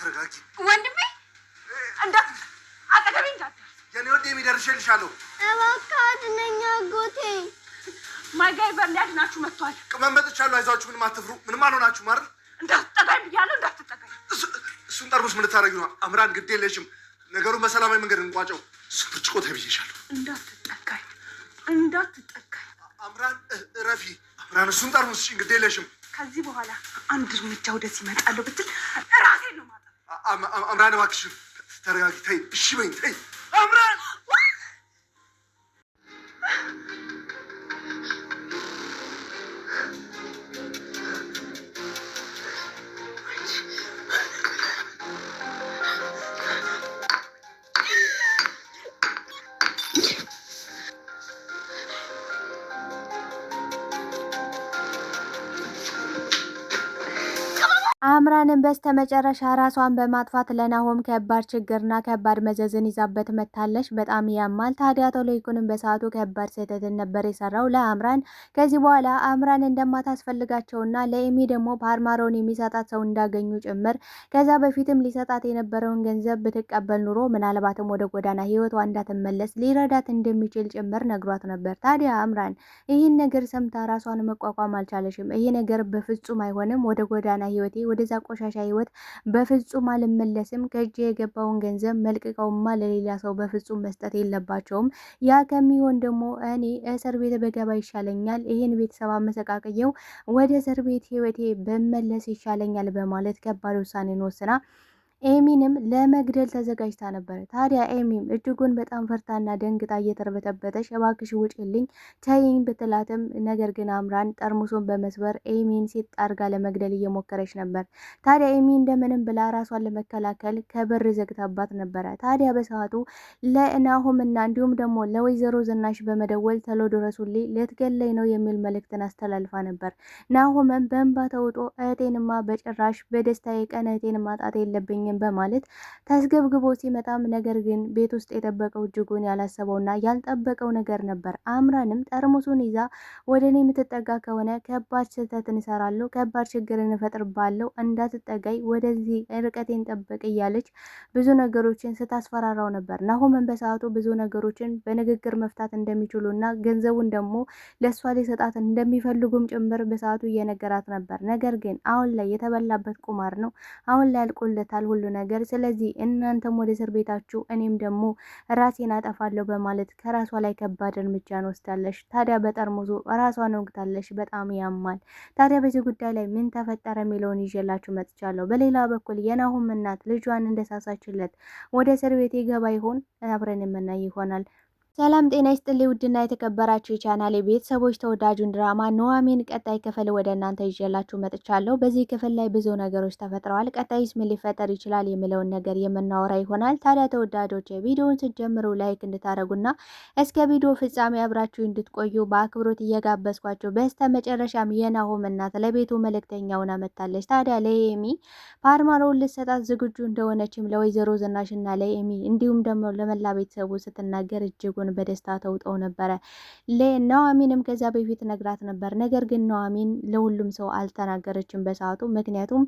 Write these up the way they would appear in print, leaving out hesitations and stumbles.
ተረጋጊ ወንድሜ። እንዳ አጠገቤ እንዳትደርስ። የኔ ወዴ የሚደርሽልሻለሁ። እባክህ አድነኝ አጎቴ። ማይጋይበር ሊያድናችሁ መጥቷል። ቅመም መጥቻለሁ። አይዟችሁ፣ ምንም አትፍሩ። ምንም አልሆናችሁም አይደል? እንዳትጠጋኝ ብያለሁ፣ እንዳትጠጋኝ። እሱን ጠርሙስ ምን ልታረጊው ነው? አምራን ግድ የለሽም። ነገሩን በሰላማዊ መንገድ እንቋጨው። እሱን ብርጭቆ ተብዬሻለሁ። እንዳትጠጋኝ፣ እንዳትጠጋኝ። አምራን እረፊ። አምራን እሱን ጠርሙስ እሺ፣ ግድ የለሽም። ከዚህ በኋላ አንድ እርምጃ ወደዚህ እመጣለሁ ብትል ራሴን ነው ማለት። አምራን እባክሽን ተረጋጊ። ተይ፣ እሺ በይኝ። ተይ አምራን። አምራንን በስተመጨረሻ ራሷን በማጥፋት ለናሆም ከባድ ችግርና ከባድ መዘዝን ይዛበት መታለች። በጣም ያማል። ታዲያ ቶሎይኩንም በሰዓቱ ከባድ ስህተትን ነበር የሰራው ለአምራን። ከዚህ በኋላ አምራን እንደማታስፈልጋቸውና ለኤሚ ደግሞ ፓርማሮን የሚሰጣት ሰው እንዳገኙ ጭምር ከዛ በፊትም ሊሰጣት የነበረውን ገንዘብ ብትቀበል ኑሮ ምናልባትም ወደ ጎዳና ህይወቷ እንዳትመለስ ሊረዳት እንደሚችል ጭምር ነግሯት ነበር። ታዲያ አምራን ይህን ነገር ሰምታ ራሷን መቋቋም አልቻለሽም። ይሄ ነገር በፍጹም አይሆንም፣ ወደ ጎዳና ህይወቴ ወደዛ ቆሻሻ ህይወት በፍጹም አልመለስም። ከእጄ የገባውን ገንዘብ መልቅቀውማ ለሌላ ሰው በፍጹም መስጠት የለባቸውም። ያ ከሚሆን ደግሞ እኔ እስር ቤት በገባ ይሻለኛል። ይህን ቤተሰብ አመሰቃቅየው ወደ እስር ቤት ህይወቴ በመለስ ይሻለኛል በማለት ከባድ ውሳኔን ወስና ኤሚንም ለመግደል ተዘጋጅታ ነበር። ታዲያ ኤሚም እጅጉን በጣም ፈርታና ደንግጣ እየተርበተበተች እባክሽ ውጪልኝ ተይኝ ብትላትም ነገር ግን አምራን ጠርሙሱን በመስበር ኤሚን ሲጣርጋ ለመግደል እየሞከረች ነበር። ታዲያ ኤሚ እንደምንም ብላ ራሷን ለመከላከል ከበር ዘግታባት ነበረ። ታዲያ በሰዓቱ ለናሆምና እንዲሁም ደግሞ ለወይዘሮ ዝናሽ በመደወል ተሎ ድረሱልኝ ልትገለኝ ነው የሚል መልእክትን አስተላልፋ ነበር። ናሆምም በእንባ ተውጦ እህቴንማ በጭራሽ በደስታዬ ቀን እህቴን ማጣት የለብኝም በማለት ተስገብግቦ ሲመጣም ነገር ግን ቤት ውስጥ የጠበቀው እጅጉን ያላሰበውና ያልጠበቀው ነገር ነበር። አምራንም ጠርሙሱን ይዛ ወደ እኔ የምትጠጋ ከሆነ ከባድ ስህተትን እሰራለሁ፣ ከባድ ችግርን እፈጥርባለሁ፣ እንዳትጠጋይ፣ ወደዚህ ርቀቴን ጠብቅ እያለች ብዙ ነገሮችን ስታስፈራራው ነበር። ናሆምን በሰዓቱ ብዙ ነገሮችን በንግግር መፍታት እንደሚችሉና ገንዘቡን ደግሞ ለእሷ ሊሰጣት እንደሚፈልጉም ጭምር በሰዓቱ እየነገራት ነበር። ነገር ግን አሁን ላይ የተበላበት ቁማር ነው። አሁን ላይ አልቆለታል ሁሉ ነገር። ስለዚህ እናንተም ወደ እስር ቤታችሁ እኔም ደግሞ ራሴን አጠፋለሁ በማለት ከራሷ ላይ ከባድ እርምጃን ወስዳለች። ታዲያ በጠርሙዙ ራሷን ወግታለች። በጣም ያማል። ታዲያ በዚህ ጉዳይ ላይ ምን ተፈጠረ የሚለውን ይዤላችሁ መጥቻለሁ። በሌላ በኩል የናሆም እናት ልጇን እንደሳሳችለት ወደ እስር ቤት ይገባ ይሆን? አብረን የምናይ ይሆናል። ሰላም ጤና ይስጥልኝ ውድና የተከበራችሁ የቻናሌ ቤተሰቦች፣ ተወዳጁን ድራማ ኑሐሚን ቀጣይ ክፍል ወደ እናንተ ይዤላችሁ መጥቻለሁ። በዚህ ክፍል ላይ ብዙ ነገሮች ተፈጥረዋል። ቀጣይስ ምን ሊፈጠር ይችላል የሚለውን ነገር የምናወራ ይሆናል። ታዲያ ተወዳጆች ቪዲዮውን ስትጀምሩ ላይክ እንድታደርጉና እስከ ቪዲዮ ፍጻሜ አብራችሁ እንድትቆዩ በአክብሮት እየጋበዝኳችሁ፣ በስተ መጨረሻም የናሆም እናት ለቤቱ መልእክተኛውን አመጣለች። ታዲያ ለኤሚ ፓርማሮውን ልትሰጣት ዝግጁ እንደሆነችም ለወይዘሮ ዝናሽና ለኤሚ እንዲሁም ደግሞ ለመላ ቤተሰቡ ስትናገር እጅጉ በደስታ ተውጠው ነበረ። ለኑሐሚንም ከዛ በፊት ነግራት ነበር። ነገር ግን ኑሐሚን ለሁሉም ሰው አልተናገረችም በሰዓቱ። ምክንያቱም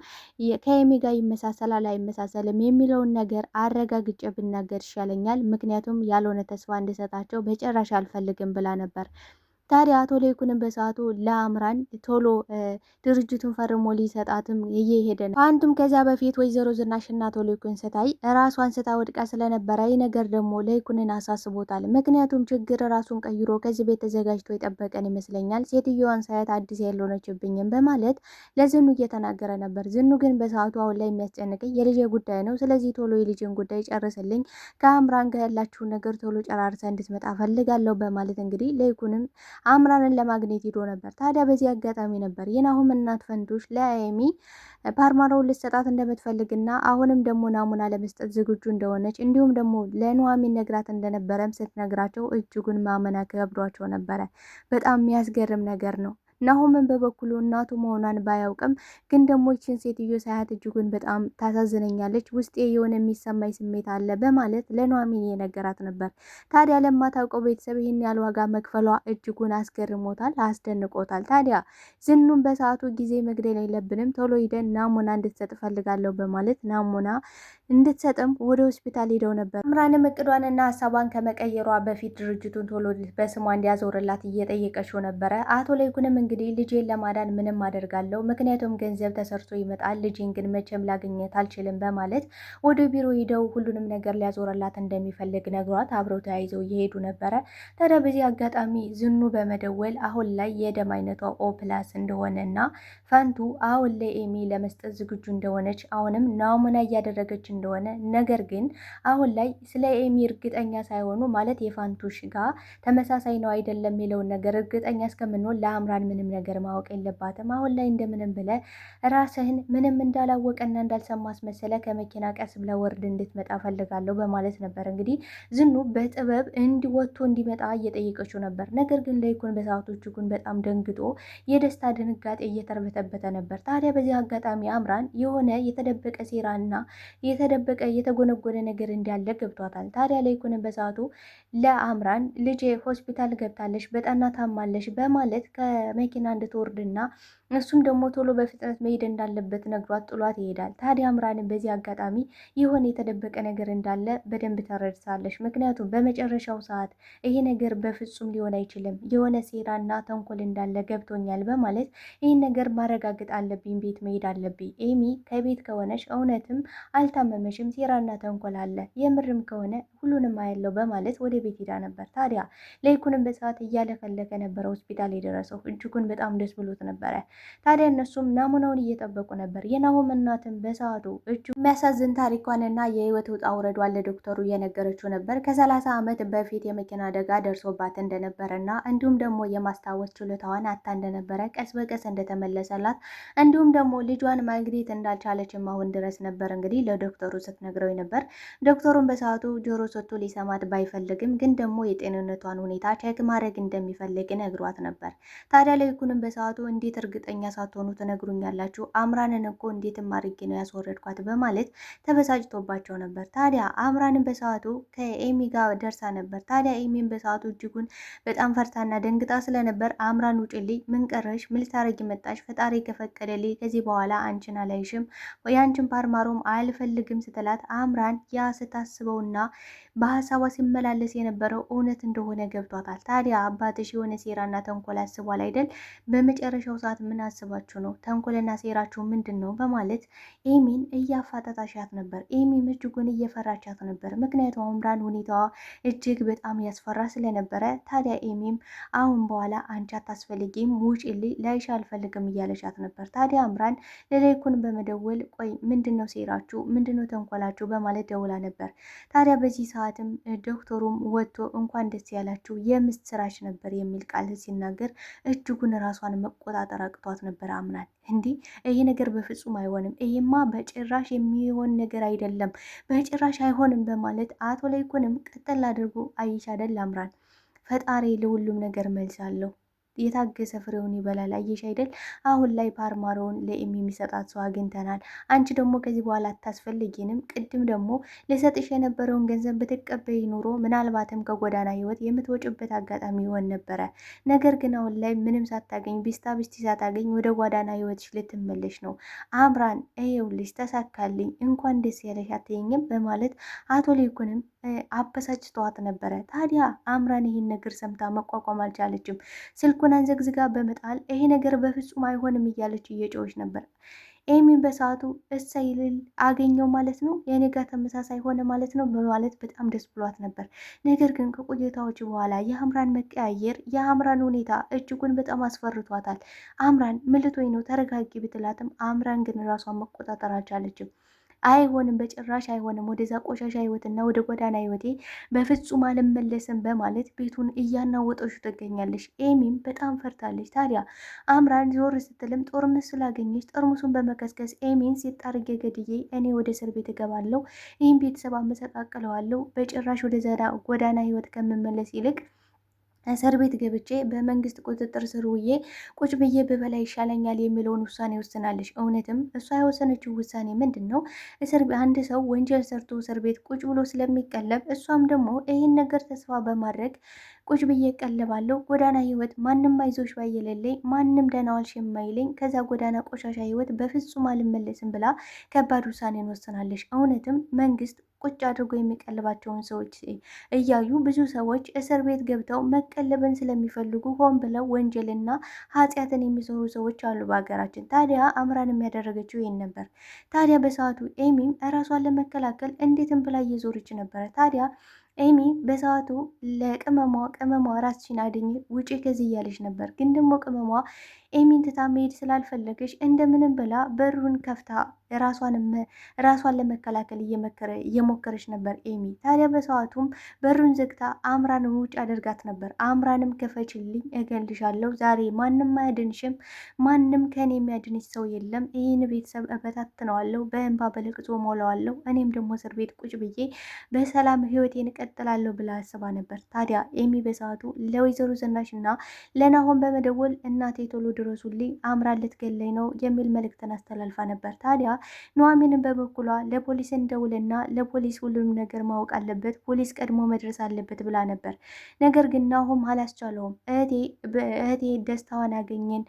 ከኤሚ ጋር ይመሳሰላል አይመሳሰልም የሚለውን ነገር አረጋግጬ ብናገር ይሻለኛል፣ ምክንያቱም ያልሆነ ተስፋ እንድሰጣቸው በጭራሽ አልፈልግም ብላ ነበር። ታዲያ አቶ ለይኩንም በሰዓቱ ለአምራን ቶሎ ድርጅቱን ፈርሞ ሊሰጣትም እየሄደ ነው። አንዱም ከዛ በፊት ወይዘሮ ዝናሽና አቶ ለይኩን ስታይ ራሷን ስታ ወድቃ ስለነበረ ይህ ነገር ደግሞ ለይኩንን አሳስቦታል። ምክንያቱም ችግር ራሱን ቀይሮ ከዚህ ቤት ተዘጋጅቶ የጠበቀን ይመስለኛል፣ ሴትዮዋን ሳያት አዲስ ያልሆነችብኝም በማለት ለዝኑ እየተናገረ ነበር። ዝኑ ግን በሰዓቱ አሁን ላይ የሚያስጨንቀኝ የልጄ ጉዳይ ነው፣ ስለዚህ ቶሎ የልጅን ጉዳይ ጨርስልኝ፣ ከአምራን ጋር ያላችሁን ነገር ቶሎ ጨራርሰ እንድትመጣ ፈልጋለሁ በማለት እንግዲህ ለይኩንም አምራንን ለማግኘት ሄዶ ነበር። ታዲያ በዚህ አጋጣሚ ነበር የናሆም እናት ፈንዱሽ ለኤሚ ፓርማሮውን ልትሰጣት እንደምትፈልግና አሁንም ደግሞ ናሙና ለመስጠት ዝግጁ እንደሆነች እንዲሁም ደግሞ ለኑሐሚን ነግራት እንደነበረም ስትነግራቸው እጅጉን ማመን ከብዷቸው ነበረ። በጣም የሚያስገርም ነገር ነው። ናሆምን በበኩሉ እናቱ መሆኗን ባያውቅም ግን ደግሞ ይችን ሴትዮ ሳያት እጅጉን በጣም ታሳዝነኛለች፣ ውስጤ የሆነ የሚሰማኝ ስሜት አለ በማለት ለኑሐሚን የነገራት ነበር። ታዲያ ለማታውቀው ቤተሰብ ይህን ያህል ዋጋ መክፈሏ እጅጉን አስገርሞታል፣ አስደንቆታል። ታዲያ ዝኑን በሰዓቱ ጊዜ መግደል የለብንም ቶሎ ሂደን ናሙና እንድትሰጥ ፈልጋለሁ በማለት ናሙና እንድትሰጥም ወደ ሆስፒታል ሄደው ነበር። አምራንም እቅዷንና ሀሳቧን ከመቀየሯ በፊት ድርጅቱን ቶሎ በስሟ እንዲያዞርላት እየጠየቀችው ነበረ። አቶ ለይኩንም እንግዲህ ልጄን ለማዳን ምንም አደርጋለሁ፣ ምክንያቱም ገንዘብ ተሰርቶ ይመጣል፣ ልጄን ግን መቼም ላገኘት አልችልም በማለት ወደ ቢሮ ሄደው ሁሉንም ነገር ሊያዞርላት እንደሚፈልግ ነግሯት አብረው ተያይዘው እየሄዱ ነበረ። ታዲያ በዚህ አጋጣሚ ዝኑ በመደወል አሁን ላይ የደም አይነቷ ኦ ፕላስ እንደሆነና ፋንቱ አሁን ላይ ኤሚ ለመስጠት ዝግጁ እንደሆነች አሁንም ናሙና እያደረገች እንደሆነ ነገር ግን አሁን ላይ ስለ ኤሚ እርግጠኛ ሳይሆኑ ማለት የፋንቱሽ ጋር ተመሳሳይ ነው አይደለም የሚለውን ነገር እርግጠኛ እስከምንሆን ለአምራን ምንም ነገር ማወቅ የለባትም። አሁን ላይ እንደምንም ብለ ራስህን ምንም እንዳላወቀና እንዳልሰማ አስመሰለ ከመኪና ቀስ ብለ ወርድ እንድትመጣ ፈልጋለሁ በማለት ነበር እንግዲህ ዝኑ በጥበብ እንዲወጥቶ እንዲመጣ እየጠየቀችው ነበር። ነገር ግን ለይኩን በሰዓቶቹ ግን በጣም ደንግጦ የደስታ ድንጋጤ እየተርበተበተ ነበር። ታዲያ በዚህ አጋጣሚ አምራን የሆነ የተደበቀ ሴራና የተደበቀ የተጎነጎነ ነገር እንዳለ ገብቷታል። ታዲያ ለይኩን በሰዓቱ ለአምራን ልጄ ሆስፒታል ገብታለች፣ በጠና ታማለች በማለት ከመኪና እንድትወርድና እሱም ደግሞ ቶሎ በፍጥነት መሄድ እንዳለበት ነግሯት ጥሏት ይሄዳል። ታዲያ አምራንን በዚህ አጋጣሚ የሆነ የተደበቀ ነገር እንዳለ በደንብ ተረድታለች። ምክንያቱም በመጨረሻው ሰዓት ይሄ ነገር በፍጹም ሊሆን አይችልም፣ የሆነ ሴራና ተንኮል እንዳለ ገብቶኛል በማለት ይህን ነገር ማረጋገጥ አለብኝ፣ ቤት መሄድ አለብኝ። ኤሚ ከቤት ከሆነች እውነትም አልታመመሽም፣ ሴራና ተንኮል አለ፣ የምርም ከሆነ ሁሉንም አያለው በማለት ወደ ቤት ሄዳ ነበር። ታዲያ ለይኩንም በሰዓት እያለፈለገ ነበረ ሆስፒታል የደረሰው። እጅጉን በጣም ደስ ብሎት ነበረ። ታዲያ እነሱም ናሙናውን እየጠበቁ ነበር። የናሆም እናትን በሰዓቱ የሚያሳዝን ታሪኳንና የህይወት ውጣ ውረዷን ለዶክተሩ እየነገረችው ነበር። ከ30 ዓመት በፊት የመኪና አደጋ ደርሶባት እንደነበረና እንዲሁም ደግሞ የማስታወስ ችሎታዋን አታ እንደነበረ ቀስ በቀስ እንደተመለሰላት እንዲሁም ደግሞ ልጇን ማግኘት እንዳልቻለችም አሁን ድረስ ነበር እንግዲህ ለዶክተሩ ስትነግረው ነበር። ዶክተሩን በሰዓቱ ጆሮ ሰጥቶ ሊሰማት ባይፈልግም ግን ደግሞ የጤንነቷን ሁኔታ ቼክ ማድረግ እንደሚፈልግ ነግሯት ነበር። ታዲያ ለይኩንም በሰዓቱ እንዴት እርግጠኛ ሳትሆኑ ትነግሩኛላችሁ? አምራንን እኮ እንዴትም አድርጌ ነው ያስወረድኳት በማለት ተበሳጭቶባቸው ነበር። ታዲያ አምራንን በሰዓቱ ከኤሚ ጋር ደርሳ ነበር። ታዲያ ኤሚን በሰዓቱ እጅጉን በጣም ፈርታና ደንግጣ ስለነበር አምራን ውጭልኝ፣ ምን ቀረሽ? ምን ልታረጊ መጣሽ? ፈጣሪ ከፈቀደልኝ ከዚህ በኋላ አንቺን አላይሽም፣ የአንቺን ፓርማሮም አልፈልግም ስትላት አምራን ያ ስታስበውና በሀሳቧ ሲመላለስ የነበረው እውነት እንደሆነ ገብቷታል። ታዲያ አባትሽ የሆነ ሴራና ተንኮል አስቧል አይደል? በመጨረሻው ሰዓት ምን አስባችሁ ነው? ተንኮልና ሴራችሁ ምንድን ነው? በማለት ኤሚን እያፋጠጣሻት ነበር። ኤሚም እጅጉን እየፈራቻት ነበር። ምክንያቱም አምራን ሁኔታዋ እጅግ በጣም ያስፈራ ስለነበረ ታዲያ ኤሚም አሁን በኋላ አንቺ አታስፈልጊም፣ ውጪልኝ፣ ላይሽ አልፈልግም እያለቻት ነበር። ታዲያ አምራን ለለይኩን በመደወል ቆይ ምንድነው ሴራችሁ? ምንድነው ተንኮላችሁ? በማለት ደውላ ነበር። ታዲያ በዚህ ሰዓትም ዶክተሩም ወጥቶ እንኳን ደስ ያላችሁ የምስራች ነበር የሚል ቃል ሲናገር እጅጉን ራሷን መቆጣጠር አቅቷት ነበር። አምራን እንዲህ ይሄ ነገር በፍጹም አይሆንም፣ ይሄማ በጭራሽ የሚሆን ነገር አይደለም፣ በጭራሽ አይሆንም በማለት አቶ ለይኩንም ቀጠል አድርጎ አይሽ አይደል አምራን፣ ፈጣሪ ለሁሉም ነገር መልስ አለው፣ የታገሰ ፍሬውን ይበላል። አየሽ አይደል? አሁን ላይ ፓርማሮውን ለኤሚ የሚሰጣት ሰው አግኝተናል። አንቺ ደግሞ ከዚህ በኋላ አታስፈልጊንም። ቅድም ደግሞ ልሰጥሽ የነበረውን ገንዘብ ብትቀበይ ኑሮ ምናልባትም ከጎዳና ህይወት የምትወጭበት አጋጣሚ ይሆን ነበረ። ነገር ግን አሁን ላይ ምንም ሳታገኝ ቢስታ ቢስቲ ሳታገኝ ወደ ጎዳና ህይወትሽ ልትመለሽ ነው። አምራን ይኸውልሽ ተሳካልኝ፣ እንኳን ደስ ያለሽ አትይኝም? በማለት አቶ ሊኩንም አበሳጭተዋት ነበረ። ታዲያ አምራን ይህን ነገር ሰምታ መቋቋም አልቻለችም። ስልኩን አንዘግዝጋ በመጣል ይሄ ነገር በፍጹም አይሆንም እያለች እየጮች ነበር። ኤሚን በሰዓቱ እሰይልል አገኘው ማለት ነው፣ የኔ ጋር ተመሳሳይ ሆነ ማለት ነው በማለት በጣም ደስ ብሏት ነበር። ነገር ግን ከቆይታዎች በኋላ የአምራን መቀያየር፣ የአምራን ሁኔታ እጅጉን በጣም አስፈርቷታል። አምራን ምልቶኝ ነው ተረጋጊ ብትላትም አምራን ግን ራሷን መቆጣጠር አልቻለችም። አይሆንም፣ በጭራሽ አይሆንም፣ ወደዛ ቆሻሻ ህይወትና ወደ ጎዳና ህይወቴ በፍጹም አልመለስም በማለት ቤቱን እያናወጠች ትገኛለች። ኤሚም በጣም ፈርታለች። ታዲያ አምራን ዞር ስትልም ጠርሙስ ስላገኘች ጠርሙሱን በመከስከስ ኤሚን ሲጣርጌ ገድዬ እኔ ወደ እስር ቤት እገባለሁ፣ ይህም ቤተሰብ አመሰቃቅለዋለሁ፣ በጭራሽ ወደ ጎዳና ህይወት ከምመለስ ይልቅ እስር ቤት ገብቼ በመንግስት ቁጥጥር ስር ውዬ ቁጭ ብዬ ብበላ ይሻለኛል የሚለውን ውሳኔ ወስናለች። እውነትም እሷ የወሰነችው ውሳኔ ምንድን ነው? አንድ ሰው ወንጀል ሰርቶ እስር ቤት ቁጭ ብሎ ስለሚቀለብ እሷም ደግሞ ይህን ነገር ተስፋ በማድረግ ቁጭ ብዬ እቀልባለሁ፣ ጎዳና ህይወት ማንም አይዞሽ ባይ የሌለኝ፣ ማንም ደህና ዋልሽ የማይለኝ፣ ከዛ ጎዳና ቆሻሻ ህይወት በፍጹም አልመለስም ብላ ከባድ ውሳኔን ወስናለች። እውነትም መንግስት ቁጭ አድርጎ የሚቀልባቸውን ሰዎች እያዩ ብዙ ሰዎች እስር ቤት ገብተው መቀለብን ስለሚፈልጉ ሆን ብለው ወንጀልና ኃጢአትን የሚሰሩ ሰዎች አሉ በሀገራችን። ታዲያ አምራን የሚያደረገችው ይህን ነበር። ታዲያ በሰዓቱ ኤሚም እራሷን ለመከላከል እንዴትም ብላ እየዞረች ነበረ። ታዲያ ኤሚ በሰዓቱ ቅመሟ ራስሽን አድኝ ውጪ ከዚህ እያለች ነበር። ግን ደግሞ ቅመሟ ኤሚን ትታ መሄድ ስላልፈለገች እንደምንም ብላ በሩን ከፍታ ራሷን ለመከላከል እየሞከረች ነበር ኤሚ። ታዲያ በሰዓቱም በሩን ዘግታ አምራን ውጭ አድርጋት ነበር። አምራንም ክፈችልኝ፣ እገልሻለሁ፣ ዛሬ ማንም አያድንሽም፣ ማንም ከኔ የሚያድንሽ ሰው የለም፣ ይህን ቤተሰብ እበታትነዋለሁ፣ በእንባ በለቅሶ ሞላዋለሁ፣ እኔም ደግሞ እስር ቤት ቁጭ ብዬ በሰላም ህይወቴን እቀጥላለሁ ብላ አስባ ነበር። ታዲያ ኤሚ በሰዓቱ ለወይዘሮ ዝናሽ እና ለናሆም በመደወል እናቴ ቶሎ ድረሱልኝ፣ አምራን ልትገለኝ ነው የሚል መልእክትን አስተላልፋ ነበር። ታዲያ ኑሐሚንን በበኩሏ ለፖሊስ እንደውልና ለፖሊስ ሁሉንም ነገር ማወቅ አለበት፣ ፖሊስ ቀድሞ መድረስ አለበት ብላ ነበር። ነገር ግን ናሆም አላስቻለውም። እህቴ ደስታዋን ያገኘን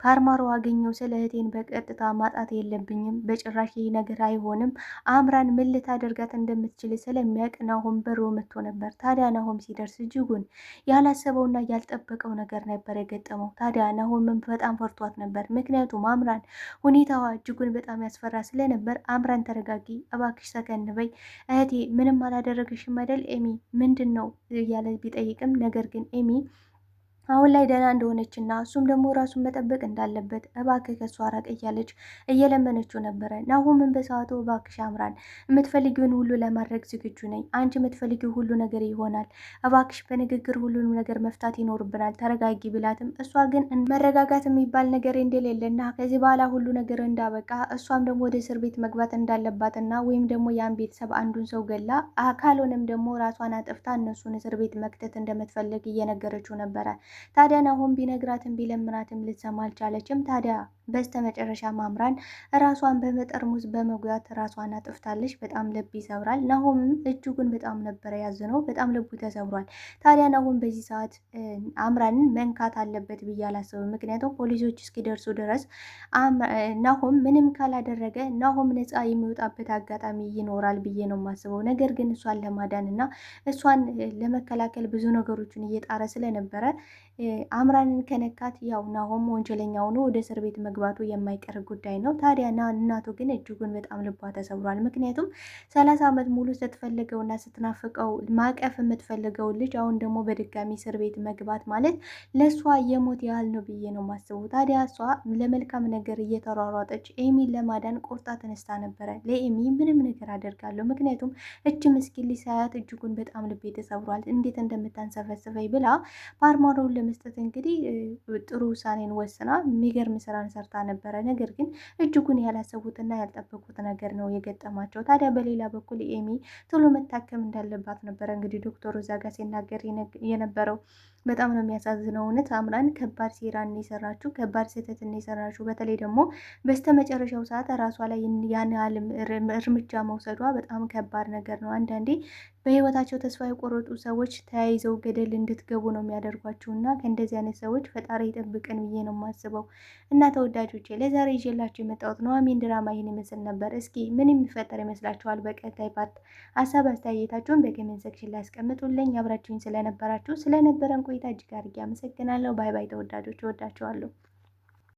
ከአርማሮ አገኘው፣ ስለ እህቴን በቀጥታ ማጣት የለብኝም፣ በጭራሽ ይህ ነገር አይሆንም፣ አምራን ምን ልታደርጋት እንደምትችል ስለሚያውቅ ናሆም በሮ መጥቶ ነበር። ታዲያ ናሆም ሲደርስ እጅጉን ያላሰበውና ያልጠበቀው ነገር ነበር የገጠመው። ታዲያ ናሆምም በጣም ፈርቷት ነበር። ምክንያቱም አምራን ሁኔታዋ እጅጉን በጣም ያስፈራ ስለነበር አምራን ተረጋጊ እባክሽ፣ ሰከን በይ፣ እህቴ ምንም አላደረገሽም አይደል ኤሚ ምንድን ነው እያለ ቢጠይቅም ነገር ግን ኤሚ አሁን ላይ ደህና እንደሆነች እና እሱም ደግሞ ራሱን መጠበቅ እንዳለበት እባክህ ከሷ ራቅ እያለች እየለመነችው ነበረ። ናሆምን በሰዓቱ እባክሽ አምራን የምትፈልጊውን ሁሉ ለማድረግ ዝግጁ ነኝ፣ አንቺ የምትፈልጊው ሁሉ ነገር ይሆናል፣ እባክሽ በንግግር ሁሉንም ነገር መፍታት ይኖርብናል፣ ተረጋጊ ቢላትም እሷ ግን መረጋጋት የሚባል ነገር እንደሌለና ከዚህ በኋላ ሁሉ ነገር እንዳበቃ እሷም ደግሞ ወደ እስር ቤት መግባት እንዳለባትና ወይም ደግሞ ያን ቤተሰብ አንዱን ሰው ገላ ካልሆነም ደግሞ ራሷን አጥፍታ እነሱን እስር ቤት መክተት እንደምትፈልግ እየነገረችው ነበረ። ታዲያ ናሆም ቢነግራትም ቢለምናትም ልትሰማ አልቻለችም። ታዲያ በስተ መጨረሻ አምራን ራሷን በመጠርሙዝ በመጉዳት ራሷን አጥፍታለች። በጣም ልብ ይሰብራል። ናሆምም እጅጉን በጣም ነበረ ያዝነው፣ በጣም ልቡ ተሰብሯል። ታዲያ ናሆም በዚህ ሰዓት አምራንን መንካት አለበት ብዬ አላስብም። ምክንያቱም ፖሊሶች እስኪደርሱ ድረስ ናሆም ምንም ካላደረገ ናሆም ነፃ የሚወጣበት አጋጣሚ ይኖራል ብዬ ነው የማስበው። ነገር ግን እሷን ለማዳን እና እሷን ለመከላከል ብዙ ነገሮችን እየጣረ ስለነበረ አምራንን ከነካት ያው ናሆም ወንጀለኛ ሆኖ ወደ እስር ቤት መግባቱ የማይቀር ጉዳይ ነው። ታዲያ እናቱ ግን እጅጉን በጣም ልቧ ተሰብሯል። ምክንያቱም 30 ዓመት ሙሉ ስትፈልገውና ስትናፍቀው ማቀፍ የምትፈልገው ልጅ አሁን ደግሞ በድጋሚ እስር ቤት መግባት ማለት ለእሷ የሞት ያህል ነው ብዬ ነው ማስበው። ታዲያ እሷ ለመልካም ነገር እየተሯሯጠች ኤሚን ለማዳን ቆርጣ ተነስታ ነበረ። ለኤሚ ምንም ነገር አደርጋለሁ፣ ምክንያቱም እጅ ምስኪን ሳያት እጅጉን በጣም ልቤ ተሰብሯል፣ እንዴት እንደምታንሰፈስፈኝ ብላ ፓርማሮን ለመስጠት እንግዲህ ጥሩ ውሳኔን ወስና የሚገርም ስራን ሰርታ ነበረ። ነገር ግን እጅጉን ያላሰቡትና ያልጠበቁት ነገር ነው የገጠማቸው። ታዲያ በሌላ በኩል ኤሚ ቶሎ መታከም እንዳለባት ነበረ እንግዲህ ዶክተሩ እዛ ጋር ሲናገር የነበረው። በጣም ነው የሚያሳዝነው። እውነት አምራን ከባድ ሴራን የሰራችው፣ ከባድ ስህተትን የሰራችው። በተለይ ደግሞ በስተመጨረሻው ሰዓት ራሷ ላይ ያን ያህል እርምጃ መውሰዷ በጣም ከባድ ነገር ነው። አንዳንዴ በህይወታቸው ተስፋ የቆረጡ ሰዎች ተያይዘው ገደል እንድትገቡ ነው የሚያደርጓቸው እና ከእንደዚህ አይነት ሰዎች ፈጣሪ ይጠብቀን ብዬ ነው የማስበው። እና ተወዳጆቼ ለዛሬ ይዤላችሁ የመጣሁት ኑሐሚን ድራማ ይህን ይመስል ነበር። እስኪ ምን የሚፈጠር ይመስላችኋል? በቀጣይ ፓርት ሀሳብ አስተያየታችሁን በኮሜንት ሴክሽን ላይ አስቀምጡልኝ። አብራችሁኝ ስለነበራችሁ ስለነበረን ቆይታ እጅግ አድርጌ አመሰግናለሁ። ባይ ባይ ተወዳጆች፣ እወዳችኋለሁ።